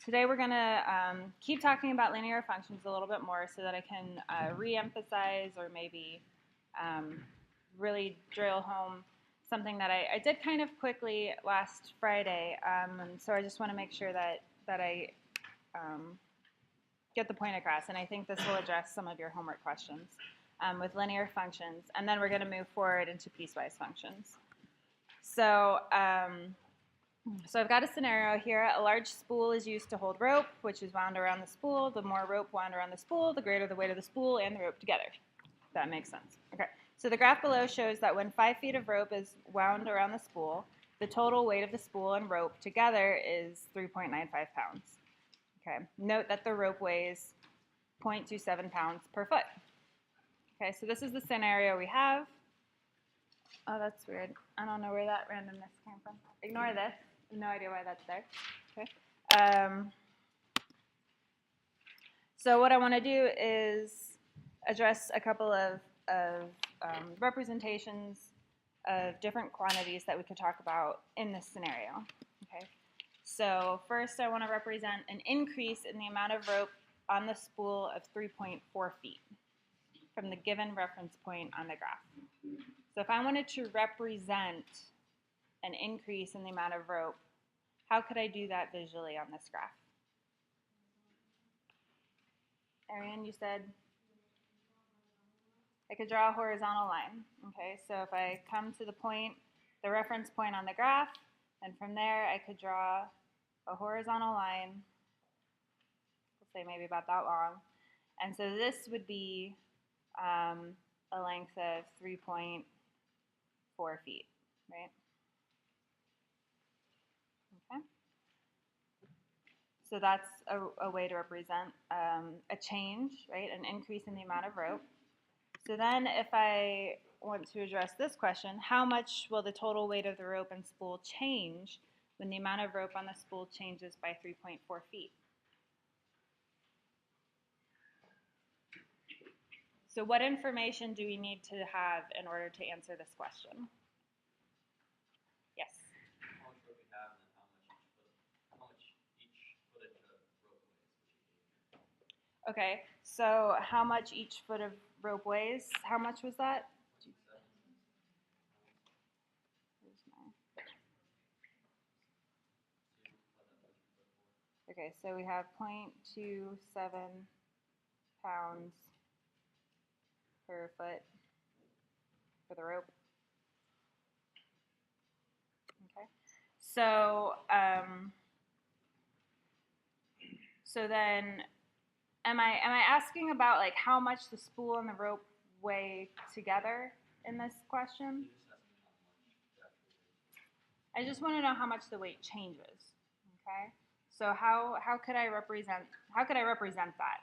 Today we're going to keep talking about linear functions a little bit more so that I can re-emphasize or maybe really drill home something that I did kind of quickly last Friday, and so I just want to make sure that I get the point across, and I think this will address some of your homework questions with linear functions, and then we're going to move forward into piecewise functions. So I've got a scenario here. A large spool is used to hold rope, which is wound around the spool. The more rope wound around the spool, the greater the weight of the spool and the rope together. That makes sense. Okay. So the graph below shows that when 5 feet of rope is wound around the spool, the total weight of the spool and rope together is 3.95 pounds. Okay. Note that the rope weighs 0.27 pounds per foot. Okay, so this is the scenario we have. Oh, that's weird. I don't know where that randomness came from. Ignore this. I have no idea why that's there. Okay. So what I want to do is address a couple of representations of different quantities that we could talk about in this scenario. Okay. So first I want to represent an increase in the amount of rope on the spool of 3.4 feet from the given reference point on the graph. So if I wanted to represent an increase in the amount of rope, how could I do that visually on this graph? Ariane, you said I could draw a horizontal line. Okay, so if I come to the point, the reference point on the graph, and from there I could draw a horizontal line, let's say maybe about that long. And so this would be a length of 3.4 feet, right? Okay. So that's a way to represent a change, right? An increase in the amount of rope. So then if I want to address this question, how much will the total weight of the rope and spool change when the amount of rope on the spool changes by 3.4 feet? So what information do we need to have in order to answer this question? Yes? How much rope we have and how much each footage of rope weighs. Okay, so how much each foot of rope weighs? How much was that? Okay, so we have 0.27 pounds per foot for the rope. Okay, so then am I asking about like how much the spool and the rope weigh together in this question? I just want to know how much the weight changes. Okay, so how could I represent that?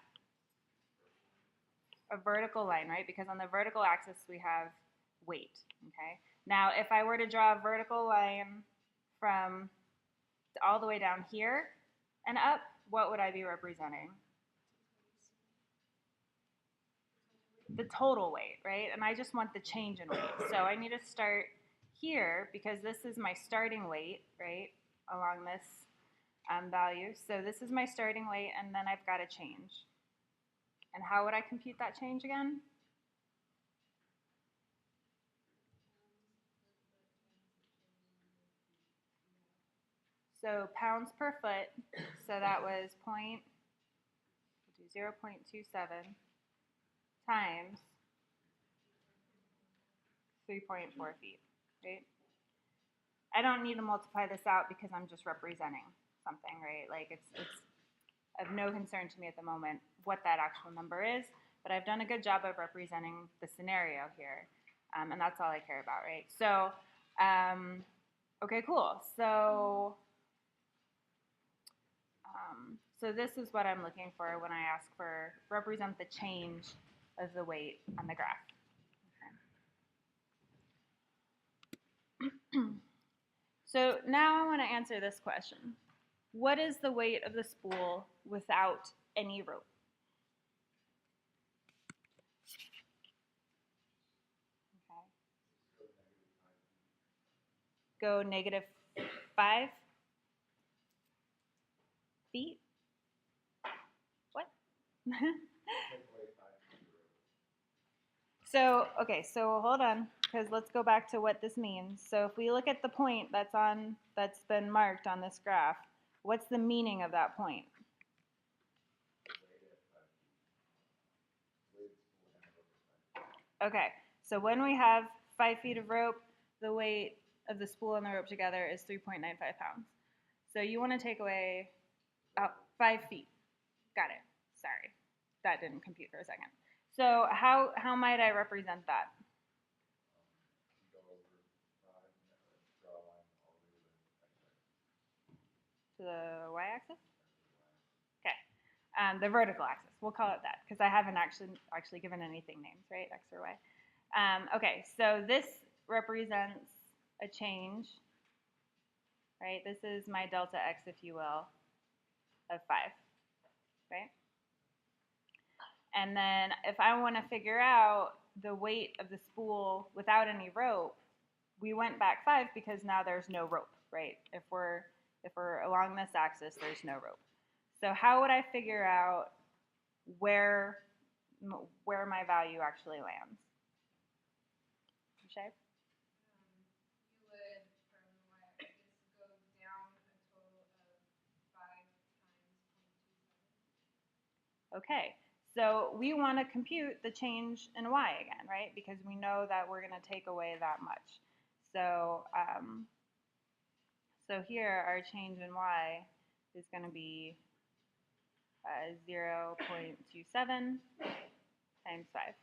A vertical line, right? Because on the vertical axis we have weight. Okay. Now, if I were to draw a vertical line from all the way down here and up, what would I be representing? The total weight, right? And I just want the change in weight. So I need to start here because this is my starting weight, right, along this value. So this is my starting weight, and then I've got to change. And how would I compute that change again? So pounds per foot, so that was 0.27 times 3.4 feet, right? I don't need to multiply this out because I'm just representing something, right? Like it's of no concern to me at the moment what that actual number is, but I've done a good job of representing the scenario here, and that's all I care about, right? So, okay, cool. So this is what I'm looking for when I ask for represent the change of the weight on the graph. Okay. So now I want to answer this question. What is the weight of the spool without any rope? Okay. Go -5 feet. So, okay, so hold on, because let's go back to what this means. So if we look at the point that's been marked on this graph, what's the meaning of that point? Okay, so when we have 5 feet of rope, the weight of the spool and the rope together is 3.95 pounds. So you want to take away 5 feet. Got it. Sorry, that didn't compute for a second. So how might I represent that? To the y-axis? Okay. The vertical axis. We'll call it that because I haven't actually given anything names, right? X or Y. Okay, so this represents a change, right? This is my delta x, if you will, of 5, right? And then if I want to figure out the weight of the spool without any rope, we went back 5 because now there's no rope, right? If we're along this axis, there's no rope. So how would I figure out where my value actually lands? Shay? You would, from the y-axis, go down a total of 5 times 0.27. Okay, so we want to compute the change in y again, right? Because we know that we're going to take away that much. So, so here our change in y is going to be 0.27 times 5.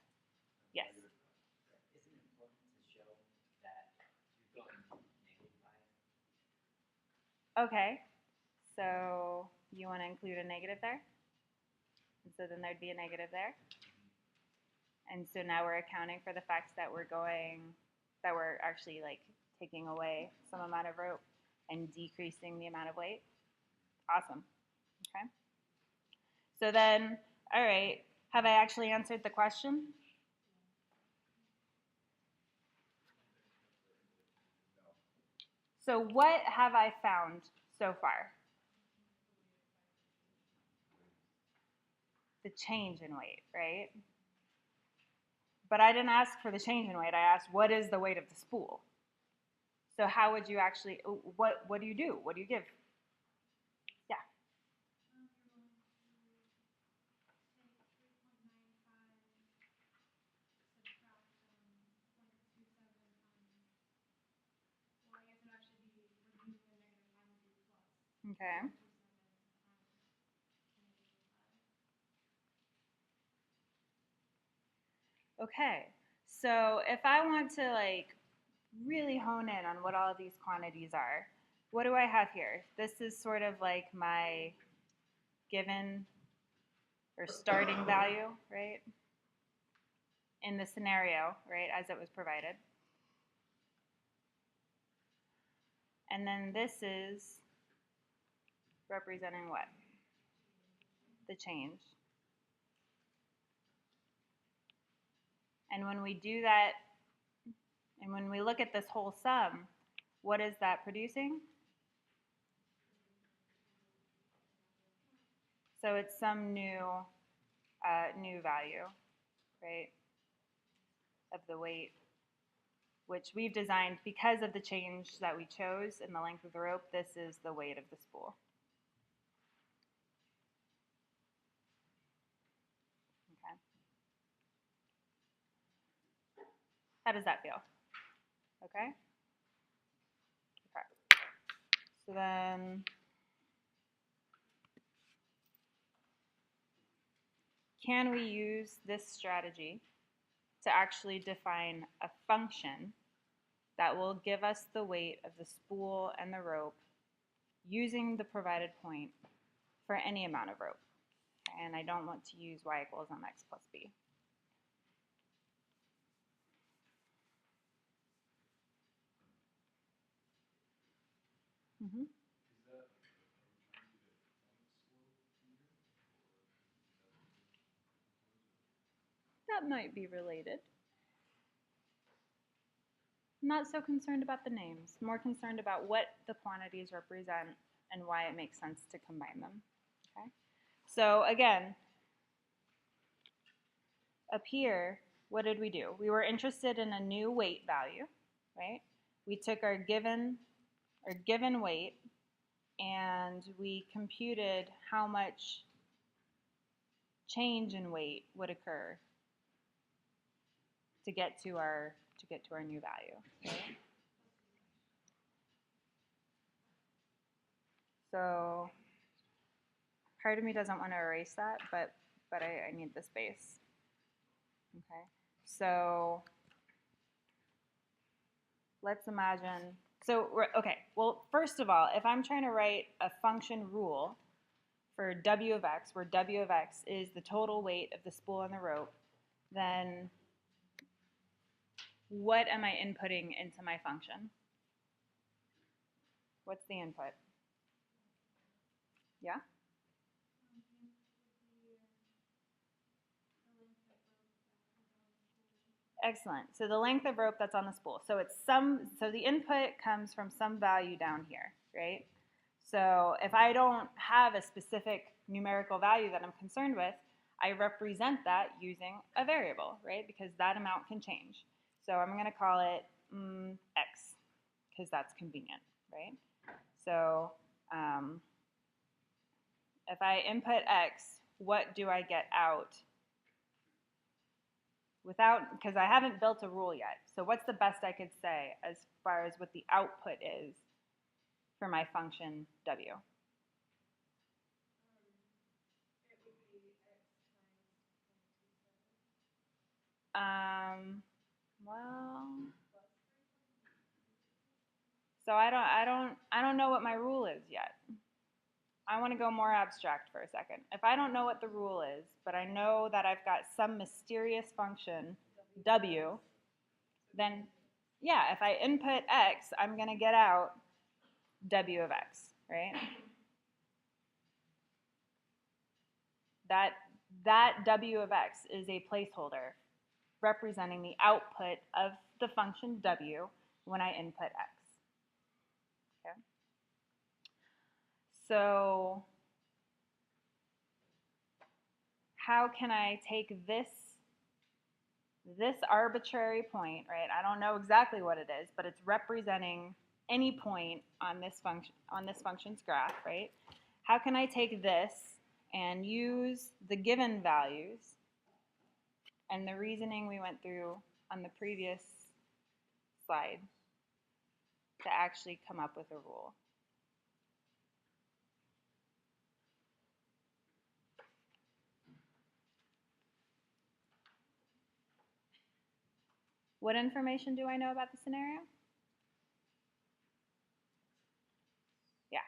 Yes. Isn't it important to show that you're going -5? Okay, so you want to include a negative there? And so then there'd be a negative there. And so now we're accounting for the fact that we're actually like taking away some amount of rope and decreasing the amount of weight. Awesome. Okay. So then, all right, have I actually answered the question? So what have I found so far? The change in weight, right? But I didn't ask for the change in weight. I asked, what is the weight of the spool? So how would you actually, what do you do? What do you give? Yeah. Okay. Okay. So if I want to like really hone in on what all of these quantities are, what do I have here? This is sort of like my given or starting value, right? In the scenario, right, as it was provided. And then this is representing what? The change. And when we do that, and when we look at this whole sum, what is that producing? So it's some new value, right, of the weight, which we've designed because of the change that we chose in the length of the rope. This is the weight of the spool. Okay. How does that feel? Okay? Okay. So then, can we use this strategy to actually define a function that will give us the weight of the spool and the rope using the provided point for any amount of rope? And I don't want to use y equals mx plus b. Mm-hmm. That might be related. Not so concerned about the names, more concerned about what the quantities represent and why it makes sense to combine them. Okay? So again, up here, what did we do? We were interested in a new weight value, right? We took our given weight and we computed how much change in weight would occur to get to our new value, right? So part of me doesn't want to erase that, but I need the space. Okay, so let's imagine, okay, well, first of all, if I'm trying to write a function rule for w of x, where w of x is the total weight of the spool and the rope, then what am I inputting into my function? What's the input? Yeah? Excellent. So the length of rope that's on the spool. So the input comes from some value down here, right? So if I don't have a specific numerical value that I'm concerned with, I represent that using a variable, right? Because that amount can change. So I'm going to call it x, because that's convenient, right? So if I input x, what do I get out? Because I haven't built a rule yet. So what's the best I could say as far as what the output is for my function w? It would be x times 0.27 Well, plus 3.27. so I don't know what my rule is yet. I want to go more abstract for a second. If I don't know what the rule is, but I know that I've got some mysterious function w, then yeah, if I input x, I'm going to get out w of x, right? That w of x is a placeholder representing the output of the function w when I input x. Okay? So how can I take this arbitrary point, right? I don't know exactly what it is, but it's representing any point on this function's graph, right? How can I take this and use the given values and the reasoning we went through on the previous slide to actually come up with a rule? What information do I know about the scenario? Yeah.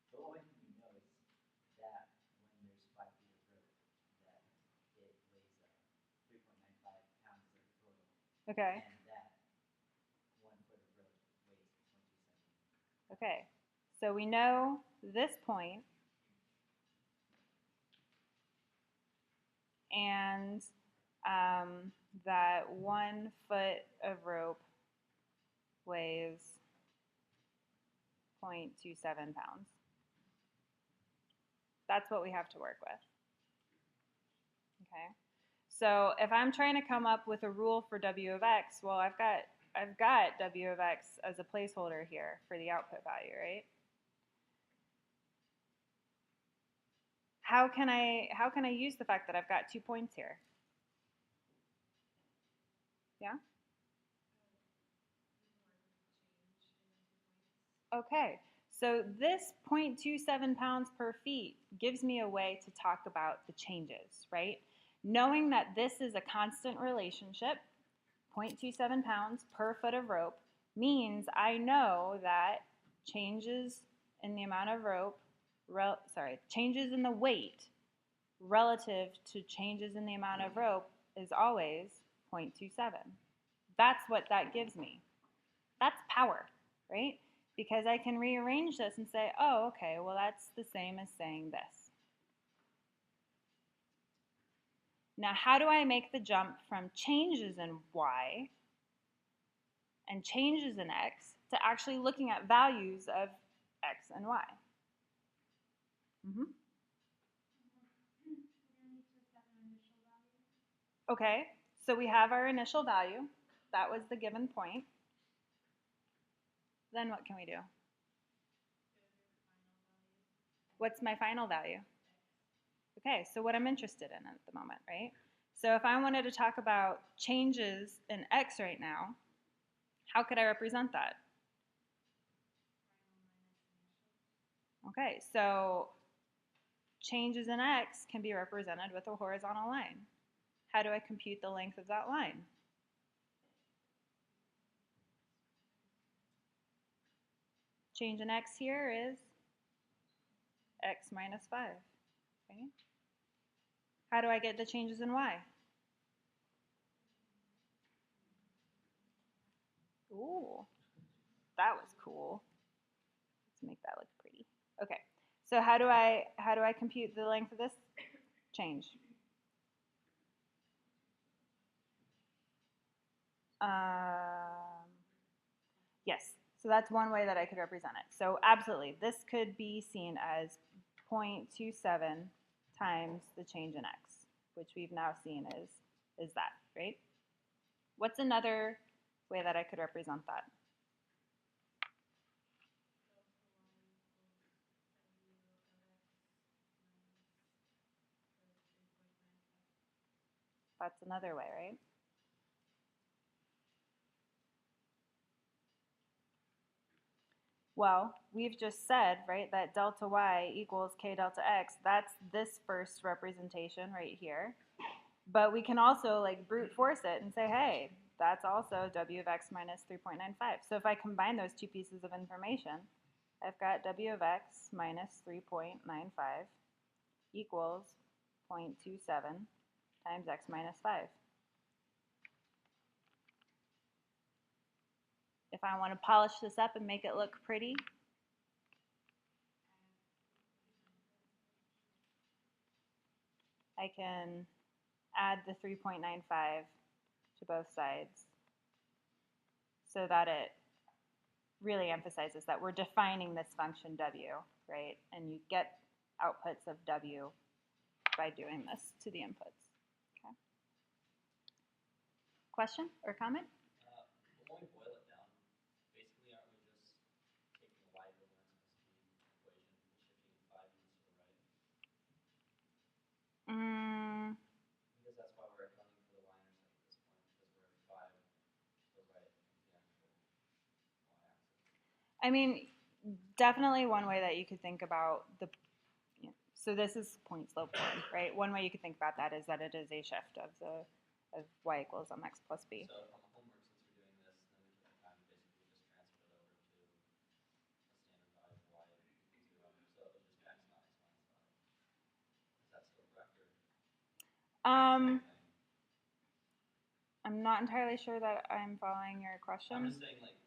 The only thing we know is that when there's 5 feet of rope, that it weighs 3.95 pounds of total, Okay. and that 1 foot of rope weighs 0.27. Okay. So we know this point, and that 1 foot of rope weighs 0.27 pounds. That's what we have to work with. Okay. So if I'm trying to come up with a rule for w of x, well, I've got w of x as a placeholder here for the output value, right? How can I use the fact that I've got 2 points here? Yeah? Okay, so this 0.27 pounds per feet gives me a way to talk about the changes, right? Knowing that this is a constant relationship, 0.27 pounds per foot of rope, means I know that changes in the amount of rope, changes in the weight relative to changes in the amount of rope is always 0.27. That's what that gives me. That's power, right? Because I can rearrange this and say, oh, okay, well, that's the same as saying this. Now, how do I make the jump from changes in y and changes in x to actually looking at values of x and y? Okay, so we have our initial value. That was the given point. Then what can we do? What's my final value? Okay, so what I'm interested in at the moment, right? So if I wanted to talk about changes in x right now, how could I represent that? Okay, so changes in x can be represented with a horizontal line. How do I compute the length of that line? Change in x here is x minus 5. Okay. How do I get the changes in y? Ooh, that was cool. Let's make that look pretty. Okay, so how do I compute the length of this change? Yes, so that's one way that I could represent it. So absolutely, this could be seen as 0.27 times the change in x, which we've now seen is that, right? What's another way that I could represent that? That's another way, right? Well, we've just said, right, that delta y equals k delta x. That's this first representation right here. But we can also like brute force it and say, hey, that's also w of x minus 3.95. So if I combine those two pieces of information, I've got w of x minus 3.95 equals 0.27 times x minus 5. If I want to polish this up and make it look pretty, I can add the 3.95 to both sides so that it really emphasizes that we're defining this function w, right? And you get outputs of w by doing this to the inputs. Okay. Question or comment? When we boil it down, basically aren't we just taking the y equivalent to the speed equation and shifting 5 units to the right? Because that's why we're accounting for the y-intercept at this point, because we're at 5 to the right of the actual y-axis. I mean, definitely one way that you could think about the, so this is point slope form, right? One way you could think about that is that it is a shift of y equals mx plus b. So from homework, since we're doing this, then we took the time to basically just transfer it over to a standard value of y equals 0. So it was just x, not x minus 5. Is that still correct? Or I'm not entirely sure that I'm following your question. I'm just saying, like,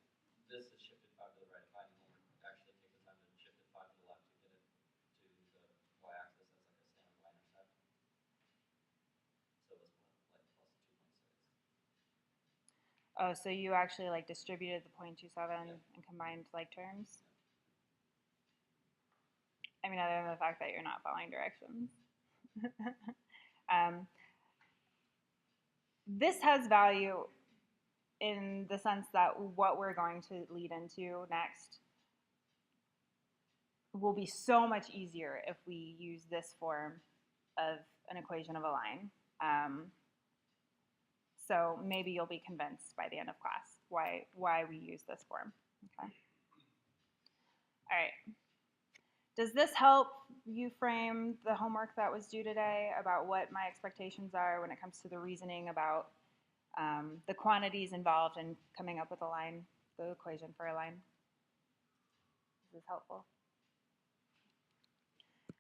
this is shifted 5 to the right. If I actually take the time to shift it 5 to the left to get it to the y-axis, that's like a standard y-intercept. So it was like plus 2.6. Oh, so you actually like distributed the 0.27 and combined like terms? I mean, other than the fact that you're not following directions. This has value in the sense that what we're going to lead into next will be so much easier if we use this form of an equation of a line. So maybe you'll be convinced by the end of class why we use this form. Okay. All right. Does this help you frame the homework that was due today about what my expectations are when it comes to the reasoning about the quantities involved in coming up with a line, the equation for a line? Is this helpful?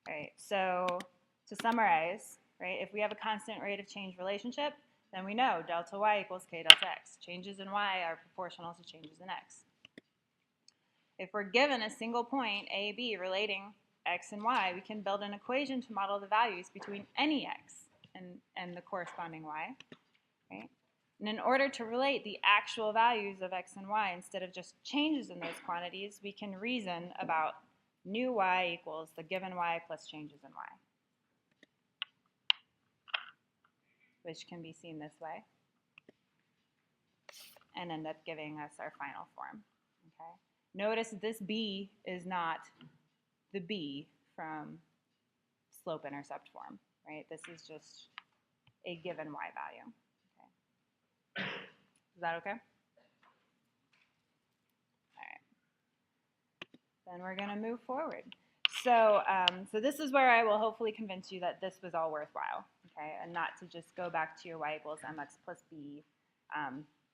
All right, so to summarize, right, if we have a constant rate of change relationship, then we know delta y equals k delta x. Changes in y are proportional to changes in x. If we're given a single point, a, b, relating x and y, we can build an equation to model the values between any x and the corresponding y. Right? And in order to relate the actual values of x and y instead of just changes in those quantities, we can reason about new y equals the given y plus changes in y. which can be seen this way, and end up giving us our final form. Okay. Notice this b is not the b from slope-intercept form, right? This is just a given y value. Okay. Is that okay? All right. Then we're going to move forward. So, so this is where I will hopefully convince you that this was all worthwhile, okay, and not to just go back to your y equals mx plus b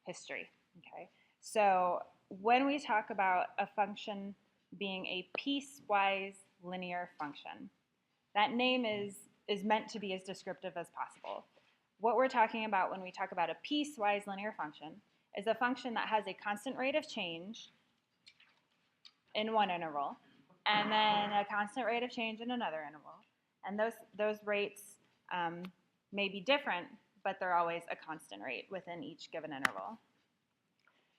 history, okay. So when we talk about a function being a piecewise linear function, that name is meant to be as descriptive as possible. What we're talking about when we talk about a piecewise linear function is a function that has a constant rate of change in one interval, and then a constant rate of change in another interval. And those rates may be different, but they're always a constant rate within each given interval.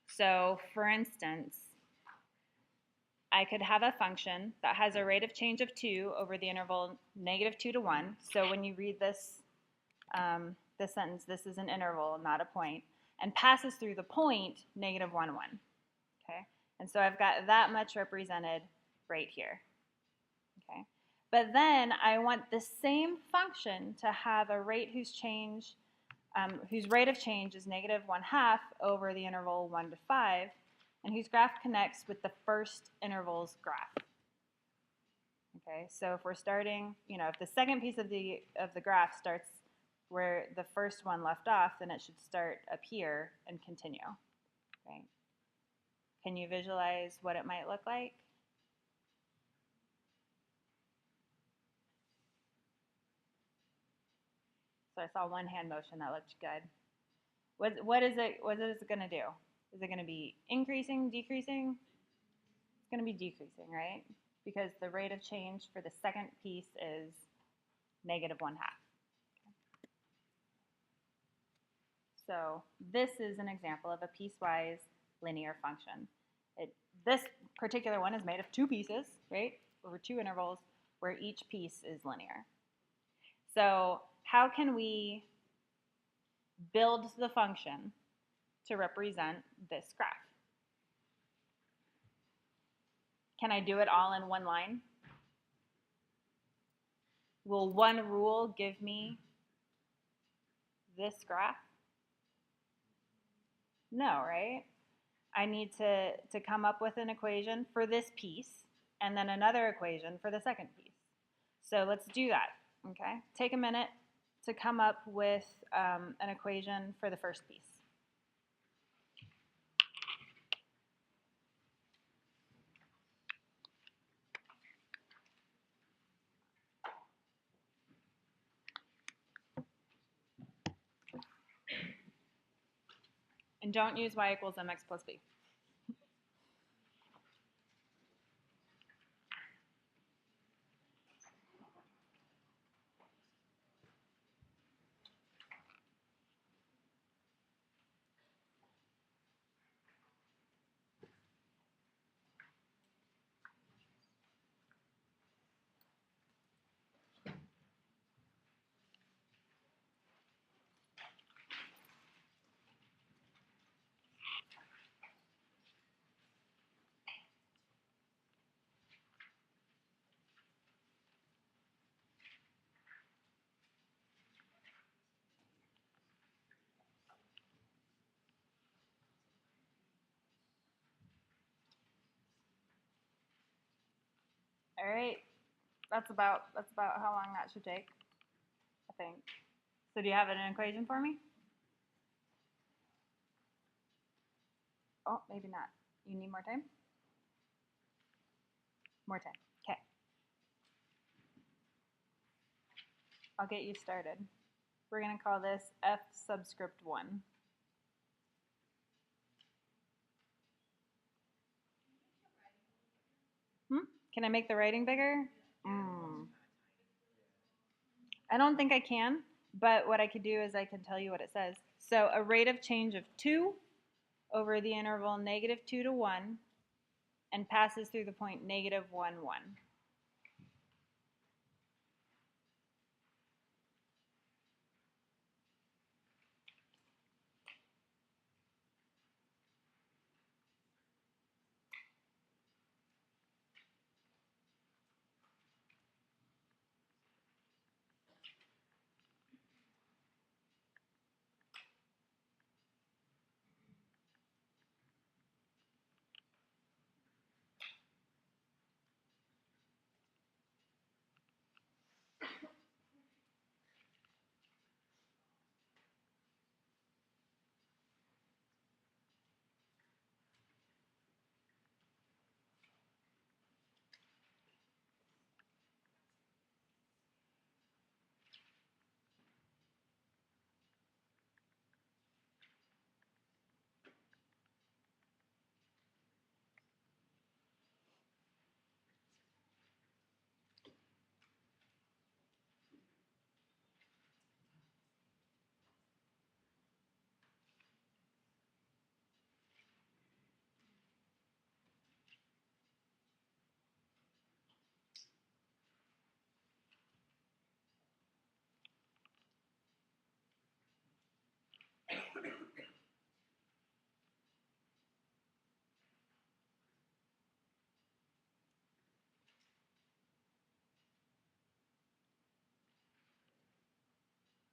So for instance, I could have a function that has a rate of change of 2 over the interval -2 to 1. So when you read this, this sentence, this is an interval, not a point, and passes through the point -1, 1. Okay? And so I've got that much represented right here. Okay? But then I want the same function to have a rate whose rate of change is -1/2 over the interval 1 to 5, and whose graph connects with the first interval's graph. Okay, so if we're starting, if the second piece of the graph starts where the first one left off, then it should start up here and continue. Right? Can you visualize what it might look like? So I saw one hand motion that looked good. What is it going to do? Is it going to be increasing, decreasing? It's going to be decreasing, right? Because the rate of change for the second piece is -1/2. So this is an example of a piecewise linear function. This particular one is made of 2 pieces, right, over 2 intervals, where each piece is linear. So how can we build the function to represent this graph? Can I do it all in one line? Will one rule give me this graph? No, right? I need to come up with an equation for this piece and then another equation for the second piece. So let's do that, okay? Take a minute to come up with an equation for the first piece. And don't use y equals mx plus b. All right, that's about how long that should take, I think. So do you have an equation for me? Oh, maybe not. You need more time? More time. Okay. I'll get you started. We're going to call this f subscript 1. Can I make the writing bigger? I don't think I can, but what I could do is I can tell you what it says. So a rate of change of 2 over the interval -2 to 1 and passes through the point -1, 1.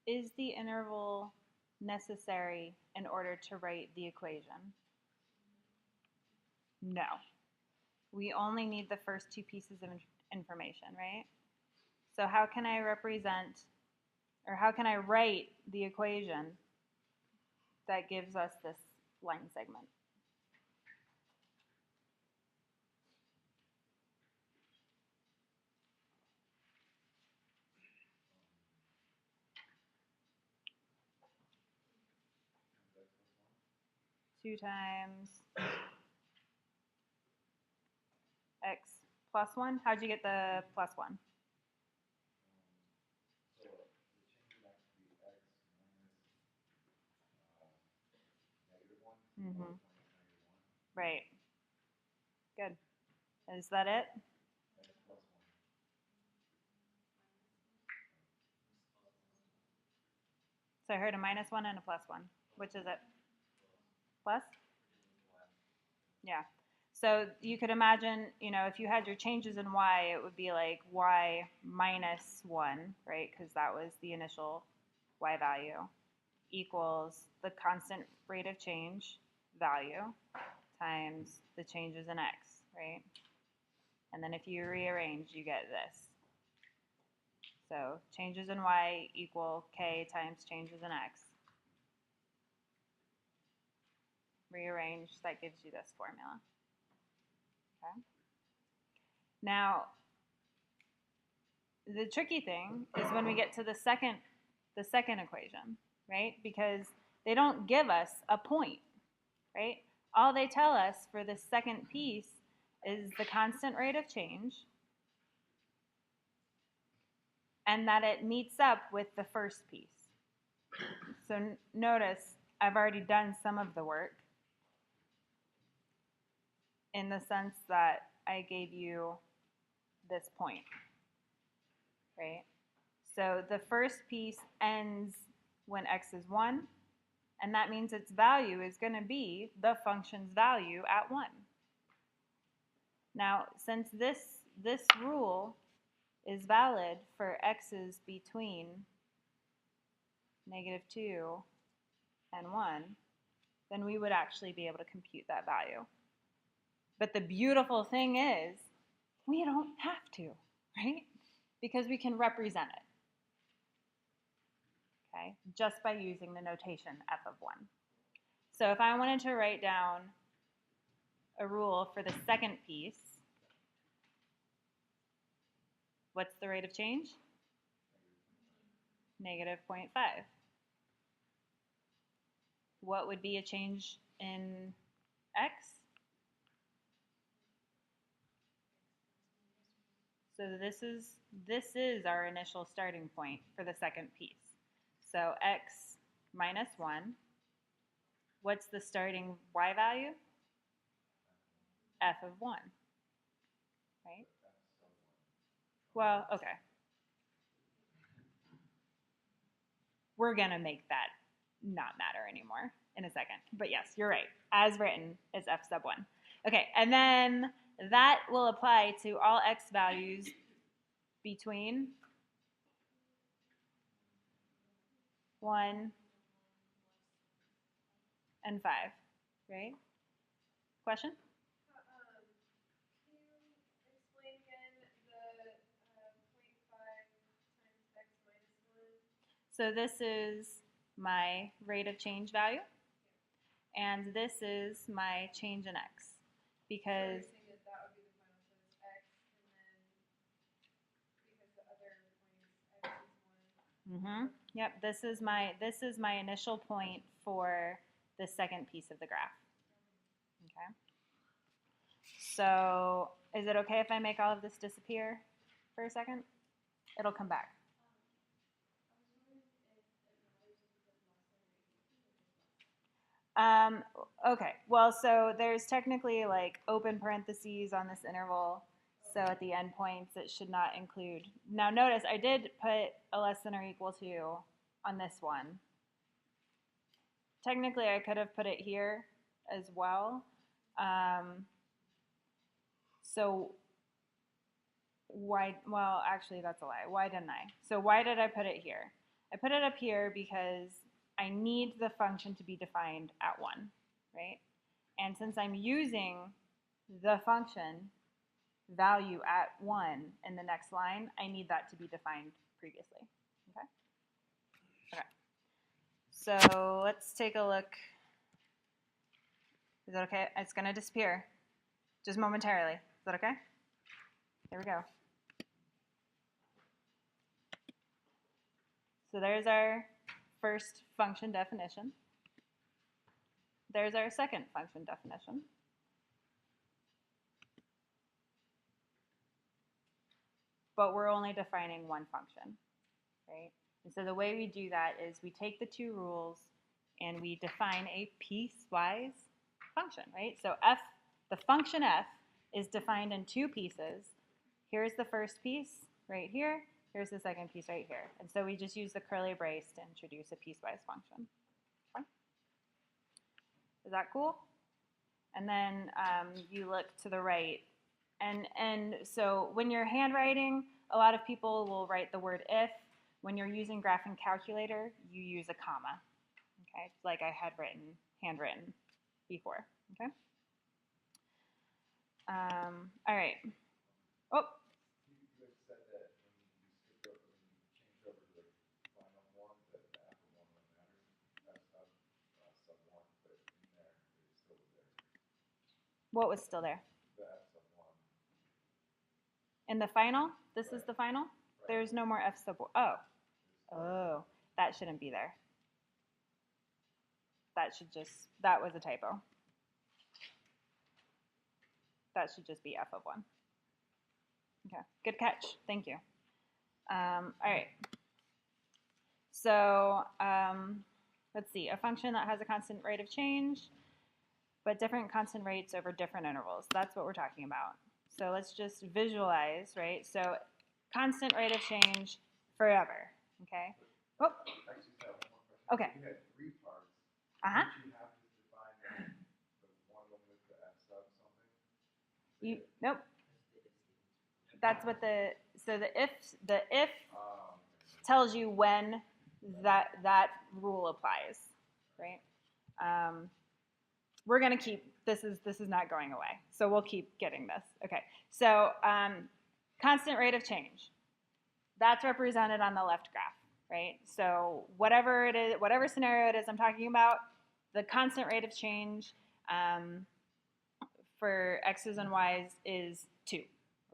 Is the interval necessary in order to write the equation? No. We only need the first two pieces of information, right? So how can I represent, or how can I write the equation that gives us this line segment? Two times x plus 1. How'd you get the plus 1? So the change would actually be x minus -1. Right. Good. Is that it? X plus 1. So I heard a -1 and a plus 1. Which is it? Plus? Yeah. So you could imagine, you know, if you had your changes in y, it would be like y minus 1, right? Because that was the initial y value, equals the constant rate of change value times the changes in x, right? And then if you rearrange, you get this. So changes in y equal k times changes in x. Rearrange, that gives you this formula. Okay. Now, the tricky thing is when we get to the second equation, right? Because they don't give us a point, right? All they tell us for this second piece is the constant rate of change and that it meets up with the first piece. So notice I've already done some of the work in the sense that I gave you this point, right? So the first piece ends when x is 1, and that means its value is going to be the function's value at 1. Now, since this rule is valid for x's between -2 and 1, then we would actually be able to compute that value. But the beautiful thing is, we don't have to, right? Because we can represent it, okay, just by using the notation f of 1. So if I wanted to write down a rule for the second piece, what's the rate of change? -0.5. What would be a change in x? So this is our initial starting point for the second piece. So x minus 1. What's the starting y value? F of 1. Right? Well, okay. We're going to make that not matter anymore in a second. But yes, you're right. As written is f sub 1. Okay, and then that will apply to all x values between 1 and 5, right? Question? Can you explain again the 0.5 times x minus 1? So this is my rate of change value, and this is my change in x, because So you're saying that would be the final, so it's x, and then because the other point is x is 1. Yep, this is my initial point for the second piece of the graph. Okay. So is it okay if I make all of this disappear for a second? It'll come back. Okay, well, so there's technically like open parentheses on this interval. So at the endpoints, it should not include. Now notice I did put a less than or equal to on this one. technically I could have put it here as well. So why, well, actually that's a lie. Why didn't I? So why did I put it here? I put it up here because I need the function to be defined at 1, right? And since I'm using the function value at 1 in the next line, I need that to be defined previously, okay? Okay, so let's take a look. Is that okay? It's gonna disappear, just momentarily. Is that okay? There we go. So there's our first function definition. There's our second function definition. But we're only defining one function, right? And so the way we do that is we take the two rules and we define a piecewise function, right? So f, the function f, is defined in 2 pieces. Here's the first piece right here. Here's the second piece right here. And so we just use the curly brace to introduce a piecewise function. Okay? Is that cool? And then you look to the right. And so when you're handwriting, a lot of people will write the word if. When you're using graphing calculator, you use a comma. Okay, like I had handwritten before. Okay. All right. Oh. You had said that when you skipped over, when you changed over to the final one, that the after one wouldn't matter. That's sub one, but in there, it still was there. What was still there? The F sub one. In the final? This is Right. the final? Right. There's no more f sub 1. Oh. Oh, that shouldn't be there. That should just, that was a typo. That should just be f of 1. Okay, good catch. Thank you. All right. So let's see. A function that has a constant rate of change, but different constant rates over different intervals. That's what we're talking about. So let's just visualize, right? So constant rate of change forever, okay? Oh. Actually, I have one more question. Okay. You had 3 parts. Uh-huh. Did you have to define the one with the F sub something? Nope. That's what so the if tells you when that rule applies, right? We're gonna keep, this is not going away, so we'll keep getting this. Okay, so constant rate of change, that's represented on the left graph, right? So whatever it is, whatever scenario it is I'm talking about, the constant rate of change for x's and y's is 2,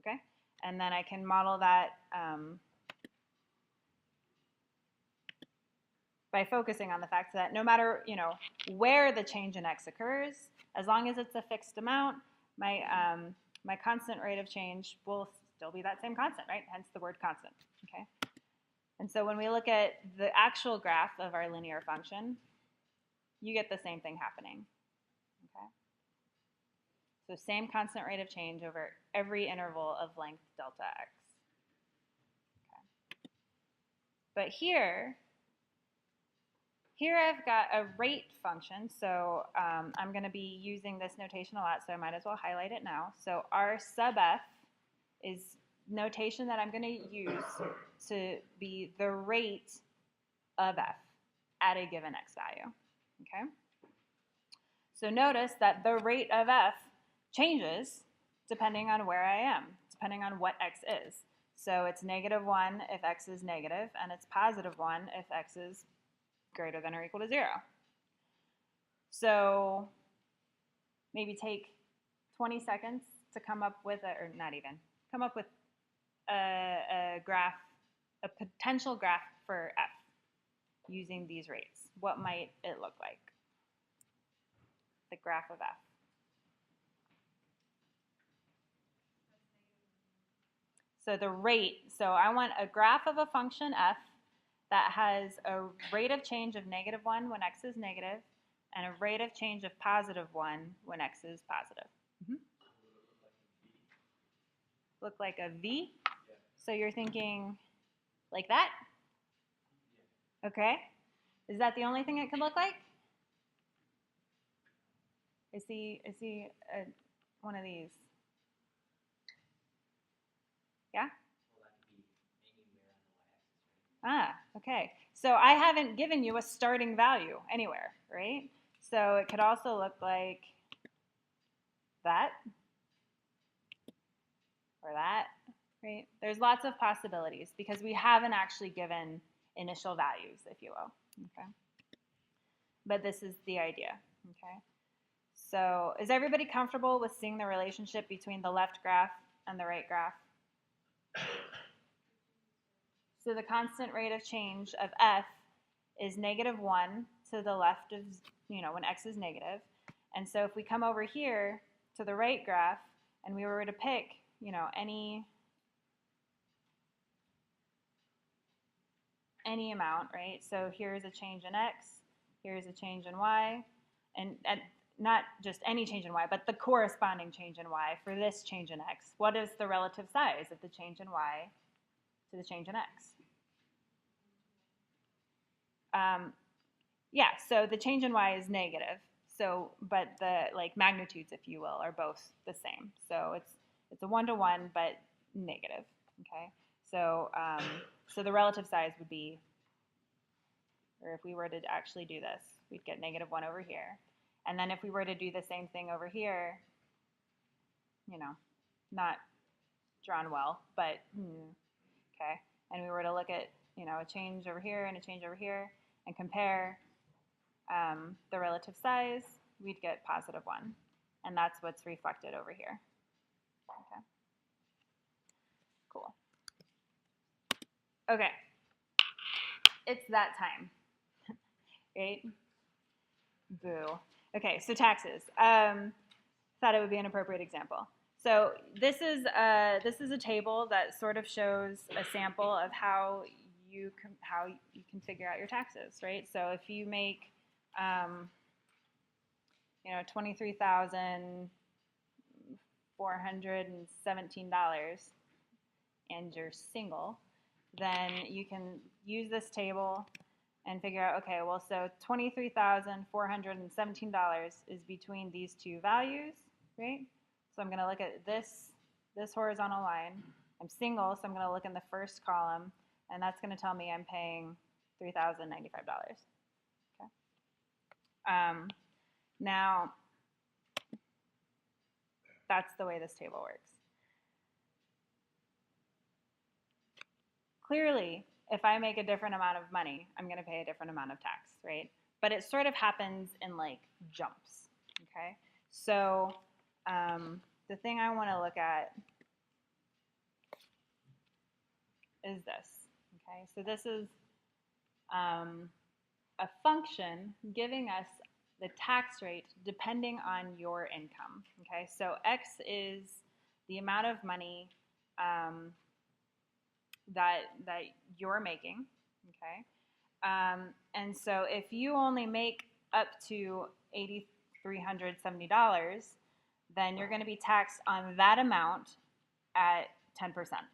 okay? And then I can model that by focusing on the fact that no matter, where the change in x occurs, as long as it's a fixed amount, my constant rate of change will still be that same constant, right? Hence the word constant, okay? And so when we look at the actual graph of our linear function, you get the same thing happening, okay? So same constant rate of change over every interval of length delta x. Okay. But here I've got a rate function, so I'm going to be using this notation a lot, so I might as well highlight it now. So R sub f is notation that I'm going to use to be the rate of f at a given x value. Okay? So notice that the rate of f changes depending on where I am, depending on what x is. So it's -1 if x is negative, and it's +1 if x is greater than or equal to 0. So maybe take 20 seconds to come up with or not even, come up with a graph, a potential graph for f using these rates. What might it look like? The graph of f. So the rate, so I want a graph of a function f that has a rate of change of -1 when x is negative and a rate of change of +1 when x is positive. Look like a V? So you're thinking like that? Okay. Is that the only thing it could look like? I see one of these. Yeah? Well, that could be anywhere on the y-axis, right? Ah, okay. So I haven't given you a starting value anywhere, right? So it could also look like that or that, right? There's lots of possibilities because we haven't actually given initial values, if you will, okay? But this is the idea, okay? So is everybody comfortable with seeing the relationship between the left graph and the right graph? So the constant rate of change of f is -1 to the left of, when x is negative. And so if we come over here to the right graph and we were to pick, any amount, right? So here's a change in x, here's a change in y, and not just any change in y, but the corresponding change in y for this change in x. What is the relative size of the change in y to the change in x? Yeah, so the change in y is negative. So, but the magnitudes, if you will, are both the same. So it's a 1-to-1, but negative. Okay. So so the relative size would be, or if we were to actually do this, we'd get -1 over here, and then if we were to do the same thing over here, not drawn well, but okay, and we were to look at a change over here and a change over here and compare the relative size, we'd get +1. And that's what's reflected over here. Okay. Cool. Okay. It's that time. Right? Boo. Okay, so taxes. Thought it would be an appropriate example. So this is a table that sort of shows a sample of how you can figure out your taxes, right? So if you make $23,417 and you're single, then you can use this table and figure out, okay, well, so $23,417 is between these two values, right? So I'm going to look at this horizontal line. I'm single, so I'm going to look in the first column, and that's going to tell me I'm paying $3,095. Okay. Now, that's the way this table works. Clearly, if I make a different amount of money, I'm going to pay a different amount of tax, right? But it sort of happens in jumps, okay? So the thing I want to look at is this, okay? So this is a function giving us the tax rate depending on your income, okay? So x is the amount of money that you're making, okay? And so if you only make up to $8,370, then you're going to be taxed on that amount at 10%.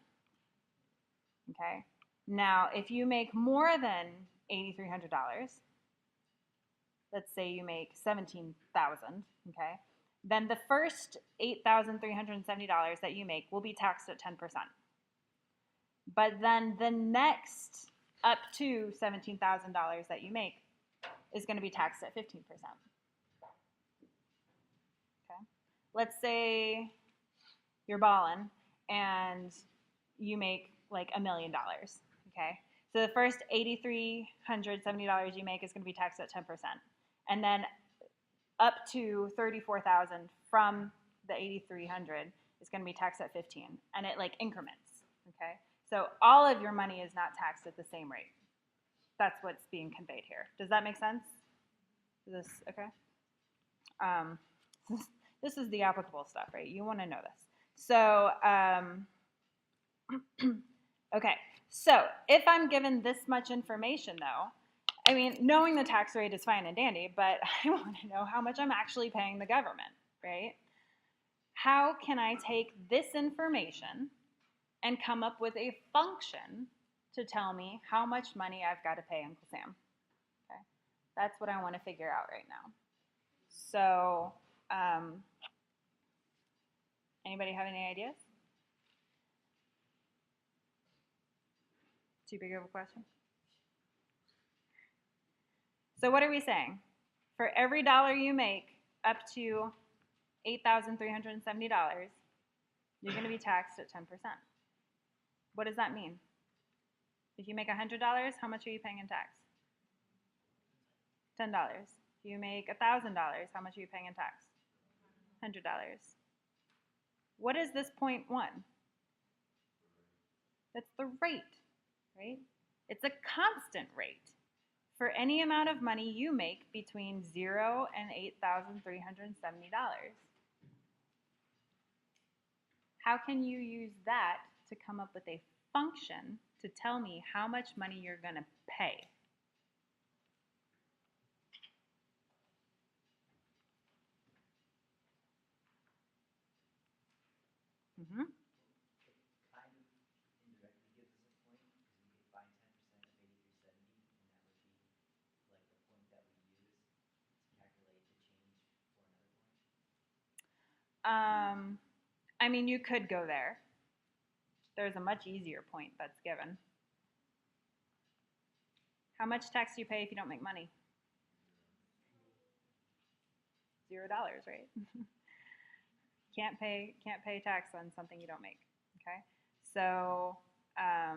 Okay? Now, if you make more than $8,300, let's say you make $17,000, okay? Then the first $8,370 that you make will be taxed at 10%. But then the next up to $17,000 that you make is going to be taxed at 15%. Okay? Let's say you're balling and you make $1 million. Okay? So the first $8,370 you make is going to be taxed at 10%. And then up to $34,000 from the $8,300 is going to be taxed at 15%. And it increments. Okay? So all of your money is not taxed at the same rate. That's what's being conveyed here. Does that make sense? Is this okay? This is the applicable stuff, right? You want to know this. So, okay. So if I'm given this much information, though, I mean, knowing the tax rate is fine and dandy, but I want to know how much I'm actually paying the government, right? How can I take this information and come up with a function to tell me how much money I've got to pay Uncle Sam? Okay, that's what I want to figure out right now. So Anybody have any ideas? Too big of a question? So what are we saying? For every dollar you make up to $8,370, you're going to be taxed at 10%. What does that mean? If you make $100, how much are you paying in tax? $10. If you make $1,000, how much are you paying in tax? $100. What is this 0.1? That's the rate, right? It's a constant rate for any amount of money you make between $0 and $8,370. How can you use that to come up with a function to tell me how much money you're going to pay? Mm-hmm. It kind of indirectly gives us a point because we could find 10% of 8370, and that would be like the point that we use to calculate the change for another point. I mean, you could go there. There's a much easier point that's given. How much tax do you pay if you don't make money? $0, right? Can't pay tax on something you don't make. Okay, so how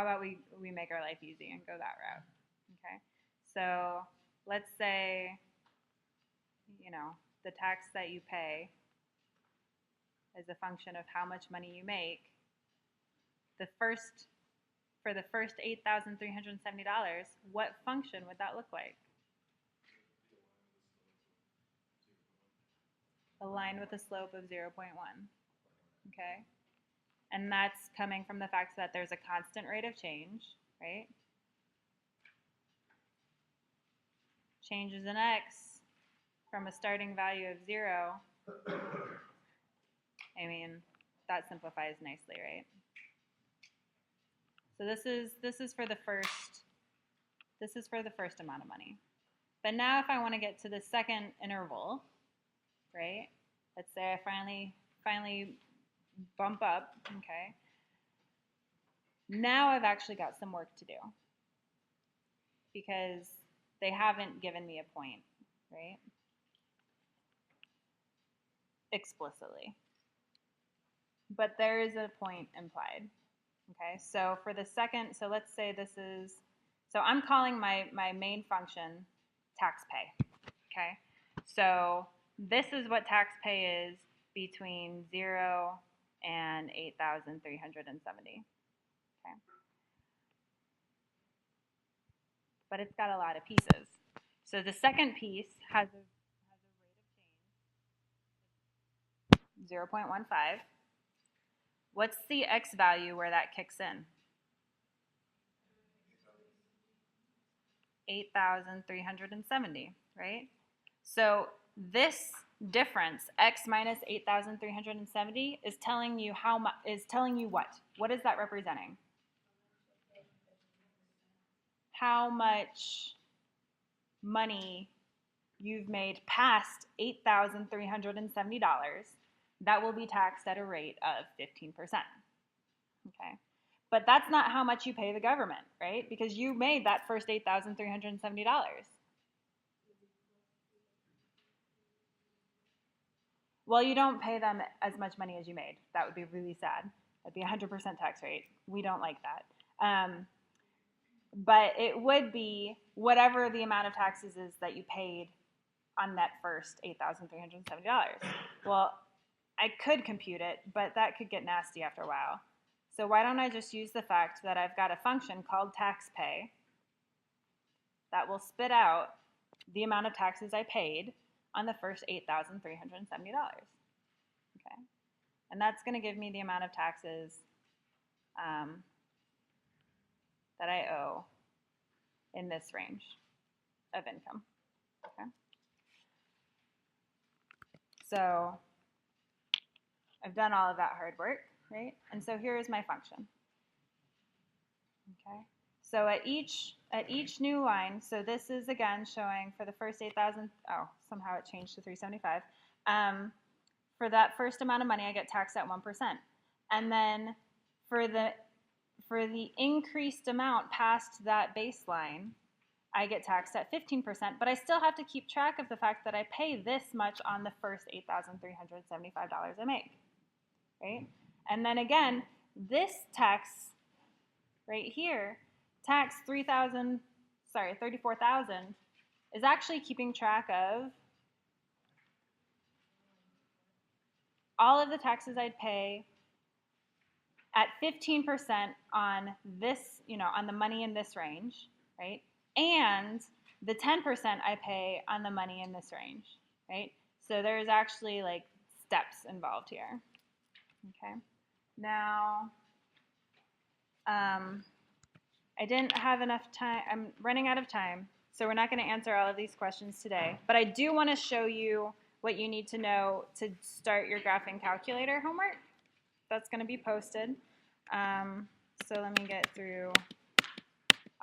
about we make our life easy and go that route? Okay, so let's say the tax that you pay is a function of how much money you make. For the first $8,370, what function would that look like? A line with a slope of 0.1. Okay? And that's coming from the fact that there's a constant rate of change, right? Changes in x from a starting value of 0. I mean, that simplifies nicely, right? So this is for the first amount of money. But now if I want to get to the second interval, right? Let's say I finally bump up, okay? Now I've actually got some work to do because they haven't given me a point, right? Explicitly. But there is a point implied. Okay, so for the second, so let's say this is, so I'm calling my main function tax pay. Okay, so this is what tax pay is between 0 and 8,370. Okay, but it's got a lot of pieces. So the second piece has a rate of change 0.15. What's the x value where that kicks in? 8,370, right? So this difference, x minus 8,370, is telling you what? What is that representing? How much money you've made past $8,370 that will be taxed at a rate of 15%. Okay. But that's not how much you pay the government, right? Because you made that first $8,370. Well, you don't pay them as much money as you made. That would be really sad. That'd be 100% tax rate. We don't like that. But it would be whatever the amount of taxes is that you paid on that first $8,370. Well, I could compute it, but that could get nasty after a while. So why don't I just use the fact that I've got a function called tax pay that will spit out the amount of taxes I paid on the first $8,370. Okay, and that's going to give me the amount of taxes that I owe in this range of income. Okay, so I've done all of that hard work, right? And so here is my function. Okay, So at each new line, so this is again showing for the first 8,000. Oh, somehow it changed to 375. For that first amount of money, I get taxed at 1%, and then for the increased amount past that baseline, I get taxed at 15%, but I still have to keep track of the fact that I pay this much on the first $8,375 I make, right? And then again, this tax right here, tax 34,000, is actually keeping track of all of the taxes I'd pay at 15% on this, on the money in this range, right? And the 10% I pay on the money in this range, right? So there's actually like steps involved here. Okay. Now, I didn't have enough time. I'm running out of time, so we're not going to answer all of these questions today. But I do want to show you what you need to know to start your graphing calculator homework. That's going to be posted. So let me get through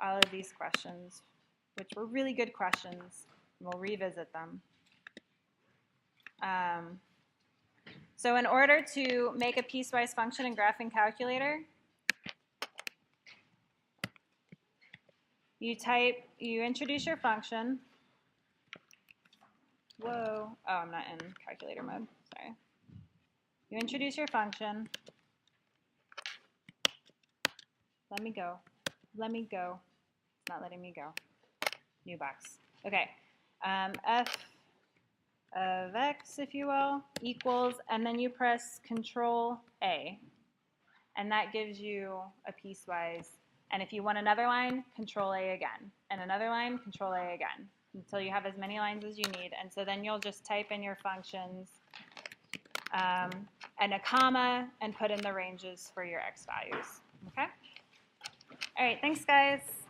all of these questions, which were really good questions, and we'll revisit them. So in order to make a piecewise function in graphing calculator, you introduce your function. Whoa, oh, I'm not in calculator mode, sorry. You introduce your function. Let me go. It's not letting me go. New box. Okay. F of x, if you will, equals, and then you press Control A, and that gives you a piecewise. And if you want another line, Control A again, and another line, Control A again, until you have as many lines as you need. And so then you'll just type in your functions and a comma and put in the ranges for your x values. Okay? All right, thanks, guys.